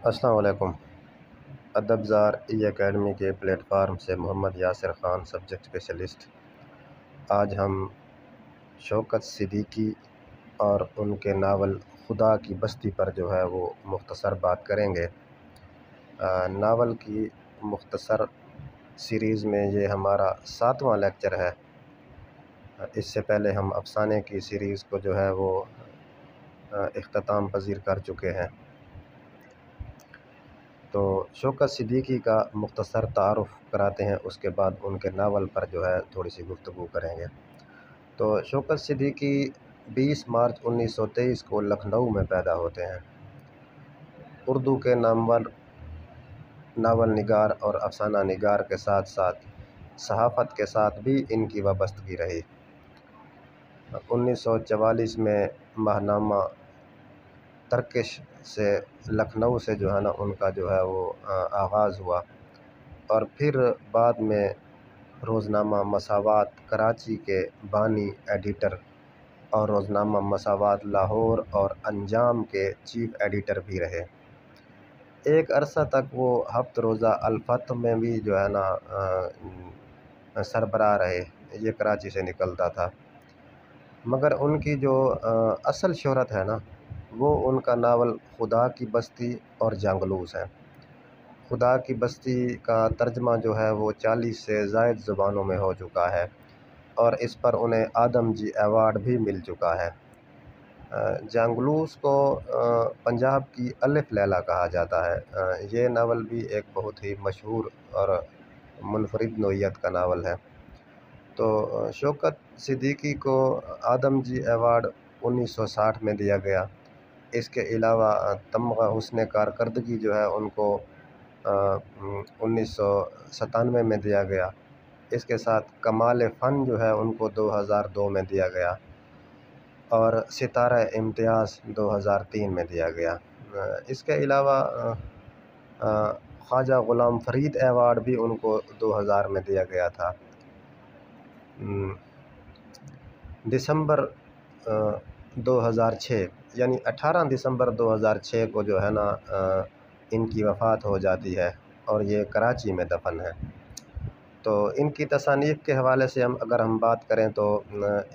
السلام علیکم۔ ادب زار ای اکیڈمی کے پلیٹ فارم سے محمد یاسر خان سبجیکٹ اسپیشلسٹ۔ آج ہم شوکت صدیقی اور ان کے ناول خدا کی بستی پر جو ہے وہ مختصر بات کریں گے۔ ناول کی مختصر سیریز میں یہ ہمارا 7واں لیکچر ہے۔ اس سے پہلے ہم افسانے کی سیریز کو جو ہے وہ اختتام پذیر کر چکے ہیں۔ تو شوکت صدیقی کا مختصر تعارف کراتے ہیں، اس کے بعد ان کے ناول پر جو ہے تھوڑی سی گفتگو کریں گے۔ تو شوکت صدیقی 20 مارچ 1923 کو لکھنؤ میں پیدا ہوتے ہیں۔ اردو کے نامور ناول نگار اور افسانہ نگار کے ساتھ ساتھ صحافت کے ساتھ بھی ان کی وابستگی رہی۔ 1944 میں ماہنامہ ترکش سے لکھنؤ سے جو ہے نا ان کا جو ہے وہ آغاز ہوا، اور پھر بعد میں روزنامہ مساوات کراچی کے بانی ایڈیٹر اور روزنامہ مساوات لاہور اور انجام کے چیف ایڈیٹر بھی رہے۔ ایک عرصہ تک وہ ہفت روزہ الفتح میں بھی جو ہے نا سربراہ رہے، یہ کراچی سے نکلتا تھا۔ مگر ان کی جو اصل شہرت ہے نا وہ ان کا ناول خدا کی بستی اور جانگلوس ہے۔ خدا کی بستی کا ترجمہ جو ہے وہ 40 سے زائد زبانوں میں ہو چکا ہے، اور اس پر انہیں آدم جی ایوارڈ بھی مل چکا ہے۔ جانگلوس کو پنجاب کی الف لیلا کہا جاتا ہے۔ یہ ناول بھی ایک بہت ہی مشہور اور منفرد نوعیت کا ناول ہے۔ تو شوکت صدیقی کو آدم جی ایوارڈ 1960 میں دیا گیا۔ اس کے علاوہ تمغہ حسن کارکردگی جو ہے ان کو 1997 میں دیا گیا۔ اس کے ساتھ کمال فن جو ہے ان کو 2002 میں دیا گیا، اور ستارہ امتیاز 2003 میں دیا گیا۔ اس کے علاوہ خواجہ غلام فرید ایوارڈ بھی ان کو 2000 میں دیا گیا تھا۔ دسمبر 2006 یعنی 18 دسمبر 2006 کو جو ہے نا ان کی وفات ہو جاتی ہے، اور یہ کراچی میں دفن ہے۔ تو ان کی تصانیف کے حوالے سے اگر ہم بات کریں تو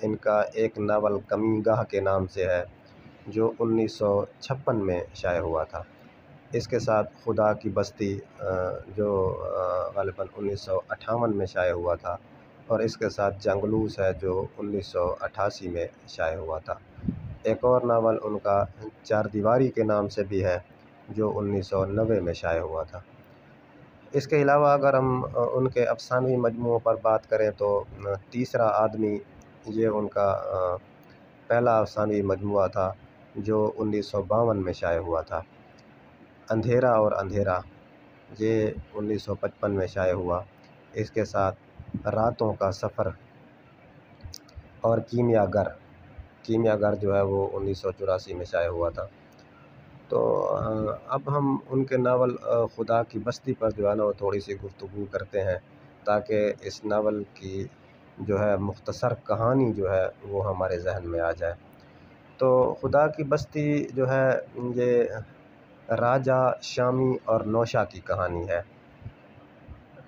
ان کا ایک ناول کمی گاہ کے نام سے ہے، جو 1956 میں شائع ہوا تھا۔ اس کے ساتھ خدا کی بستی جو غالباً 1958 میں شائع ہوا تھا، اور اس کے ساتھ جانگلوس ہے جو 1988 میں شائع ہوا تھا۔ ایک اور ناول ان کا چار دیواری کے نام سے بھی ہے، جو 1990 میں شائع ہوا تھا۔ اس کے علاوہ اگر ہم ان کے افسانوی مجموعوں پر بات کریں تو تیسرا آدمی یہ ان کا پہلا افسانوی مجموعہ تھا، جو 1952 میں شائع ہوا تھا۔ اندھیرا اور اندھیرا یہ 1955 میں شائع ہوا۔ اس کے ساتھ راتوں کا سفر اور کیمیا گر جو ہے وہ 1984 میں شائع ہوا تھا۔ تو اب ہم ان کے ناول خدا کی بستی پر جو ہے نا وہ تھوڑی سی گفتگو کرتے ہیں، تاکہ اس ناول کی جو ہے مختصر کہانی جو ہے وہ ہمارے ذہن میں آ جائے۔ تو خدا کی بستی جو ہے یہ راجہ، شامی اور نوشا کی کہانی ہے۔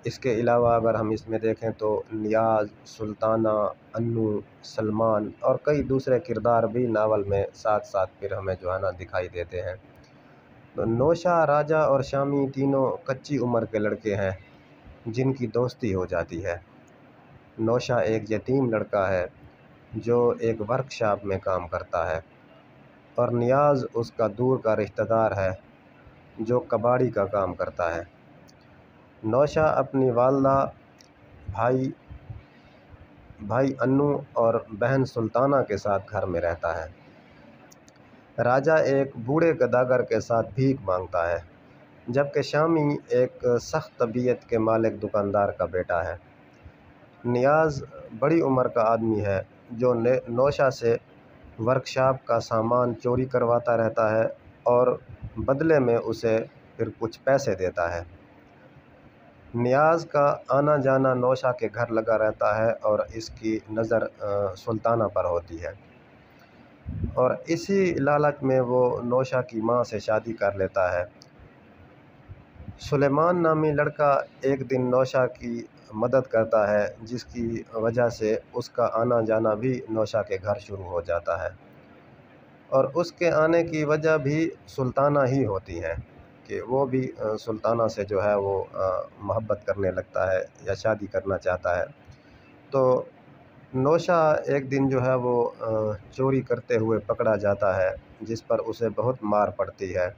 اس کے علاوہ اگر ہم اس میں دیکھیں تو نیاز، سلطانہ، انو، سلمان اور کئی دوسرے کردار بھی ناول میں ساتھ ساتھ پھر ہمیں جو ہے نا دکھائی دیتے ہیں۔ تو نوشا، راجہ اور شامی تینوں کچی عمر کے لڑکے ہیں جن کی دوستی ہو جاتی ہے۔ نوشا ایک یتیم لڑکا ہے جو ایک ورکشاپ میں کام کرتا ہے، اور نیاز اس کا دور کا رشتہ دار ہے جو کباڑی کا کام کرتا ہے۔ نوشا اپنی والدہ، بھائی انو اور بہن سلطانہ کے ساتھ گھر میں رہتا ہے۔ راجہ ایک بوڑھے گداگر کے ساتھ بھیک مانگتا ہے، جبکہ شامی ایک سخت طبیعت کے مالک دکاندار کا بیٹا ہے۔ نیاز بڑی عمر کا آدمی ہے جو نوشا سے ورکشاپ کا سامان چوری کرواتا رہتا ہے، اور بدلے میں اسے پھر کچھ پیسے دیتا ہے۔ نیاز کا آنا جانا نوشا کے گھر لگا رہتا ہے، اور اس کی نظر سلطانہ پر ہوتی ہے، اور اسی لالچ میں وہ نوشا کی ماں سے شادی کر لیتا ہے، سلیمان نامی لڑکا ایک دن نوشا کی مدد کرتا ہے، جس کی وجہ سے اس کا آنا جانا بھی نوشا کے گھر شروع ہو جاتا ہے، اور اس کے آنے کی وجہ بھی سلطانہ ہی ہوتی ہے کہ وہ بھی سلطانہ سے جو ہے وہ محبت کرنے لگتا ہے یا شادی کرنا چاہتا ہے۔ تو نوشا ایک دن جو ہے وہ چوری کرتے ہوئے پکڑا جاتا ہے، جس پر اسے بہت مار پڑتی ہے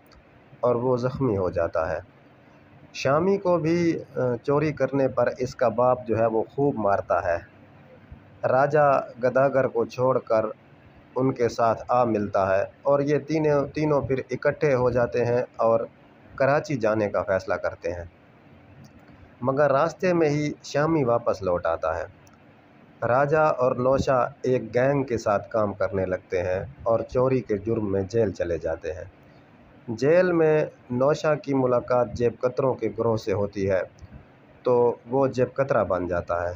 اور وہ زخمی ہو جاتا ہے۔ شامی کو بھی چوری کرنے پر اس کا باپ جو ہے وہ خوب مارتا ہے۔ راجہ گداگر کو چھوڑ کر ان کے ساتھ آ ملتا ہے اور یہ تینوں پھر اکٹھے ہو جاتے ہیں اور کراچی جانے کا فیصلہ کرتے ہیں، مگر راستے میں ہی شامی واپس لوٹ آتا ہے۔ راجہ اور نوشا ایک گینگ کے ساتھ کام کرنے لگتے ہیں اور چوری کے جرم میں جیل چلے جاتے ہیں۔ جیل میں نوشا کی ملاقات جیب کتروں کے گروہ سے ہوتی ہے، تو وہ جیب کترا بن جاتا ہے،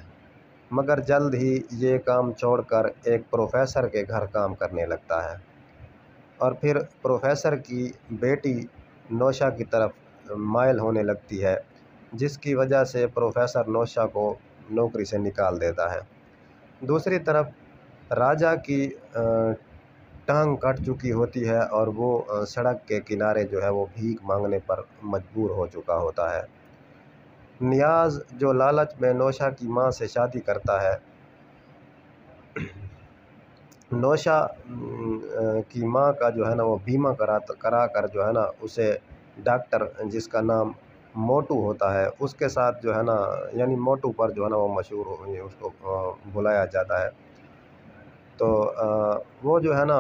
مگر جلد ہی یہ کام چھوڑ کر ایک پروفیسر کے گھر کام کرنے لگتا ہے، اور پھر پروفیسر کی بیٹی نوشا کی طرف مائل ہونے لگتی ہے، جس کی وجہ سے پروفیسر نوشا کو نوکری سے نکال دیتا ہے۔ دوسری طرف راجہ کی ٹانگ کٹ چکی ہوتی ہے اور وہ سڑک کے کنارے جو ہے وہ بھیک مانگنے پر مجبور ہو چکا ہوتا ہے۔ نیاز جو لالچ میں نوشا کی ماں سے شادی کرتا ہے، نوشا کی ماں کا جو ہے نا وہ بیمہ کرا کر جو ہے نا اسے ڈاکٹر جس کا نام موٹو ہوتا ہے اس کے ساتھ جو ہے نا، یعنی موٹو پر جو ہے نا وہ مشہور اس کو بلایا جاتا ہے، تو وہ جو ہے نا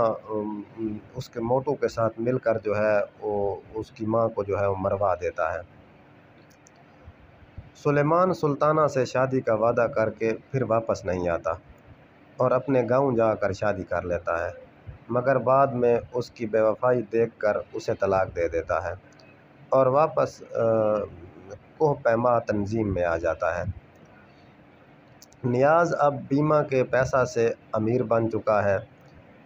اس کے موٹو کے ساتھ مل کر جو ہے وہ اس کی ماں کو جو ہے وہ مروا دیتا ہے۔ سلیمان سلطانہ سے شادی کا وعدہ کر کے پھر واپس نہیں آتا اور اپنے گاؤں جا کر شادی کر لیتا ہے، مگر بعد میں اس کی بے وفائی دیکھ کر اسے طلاق دے دیتا ہے اور واپس کوہ پیما تنظیم میں آ جاتا ہے۔ نیاز اب بیمہ کے پیسہ سے امیر بن چکا ہے،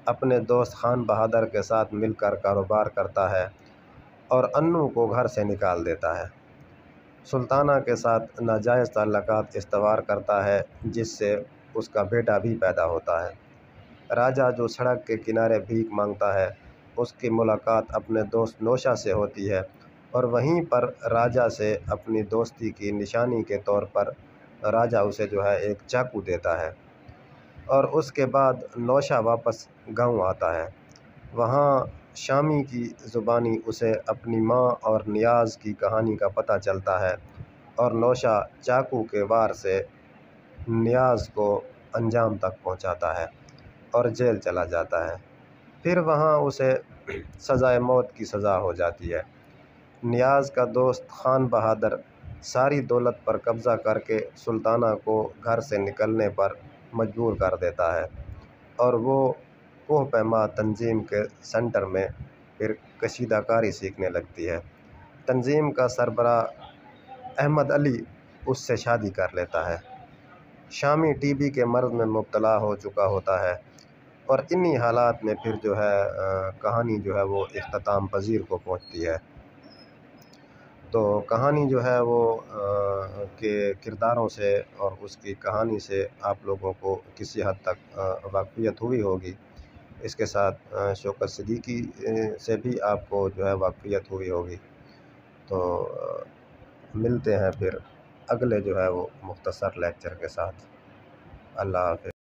اپنے دوست خان بہادر کے ساتھ مل کر کاروبار کرتا ہے اور انو کو گھر سے نکال دیتا ہے۔ سلطانہ کے ساتھ ناجائز تعلقات استوار کرتا ہے، جس سے اس کا بیٹا بھی پیدا ہوتا ہے۔ راجہ جو سڑک کے کنارے بھیک مانگتا ہے، اس کی ملاقات اپنے دوست نوشا سے ہوتی ہے اور وہیں پر راجہ سے اپنی دوستی کی نشانی کے طور پر راجہ اسے جو ہے ایک چاقو دیتا ہے، اور اس کے بعد نوشا واپس گاؤں آتا ہے۔ وہاں شامی کی زبانی اسے اپنی ماں اور نیاز کی کہانی کا پتہ چلتا ہے اور نوشا چاقو کے وار سے نیاز کو انجام تک پہنچاتا ہے اور جیل چلا جاتا ہے۔ پھر وہاں اسے سزائے موت کی سزا ہو جاتی ہے۔ نیاز کا دوست خان بہادر ساری دولت پر قبضہ کر کے سلطانہ کو گھر سے نکلنے پر مجبور کر دیتا ہے اور وہ کوہ پیما تنظیم کے سینٹر میں پھر کشیدہ کاری سیکھنے لگتی ہے۔ تنظیم کا سربراہ احمد علی اس سے شادی کر لیتا ہے۔ شامی ٹی بی کے مرض میں مبتلا ہو چکا ہوتا ہے، اور انہی حالات میں پھر جو ہے کہانی جو ہے وہ اختتام پذیر کو پہنچتی ہے۔ تو کہانی جو ہے وہ کے کرداروں سے اور اس کی کہانی سے آپ لوگوں کو کسی حد تک واقفیت ہوئی ہوگی۔ اس کے ساتھ شوکت صدیقی سے بھی آپ کو جو ہے واقفیت ہوئی ہوگی۔ تو ملتے ہیں پھر اگلے جو ہے وہ مختصر لیکچر کے ساتھ۔ اللہ حافظ۔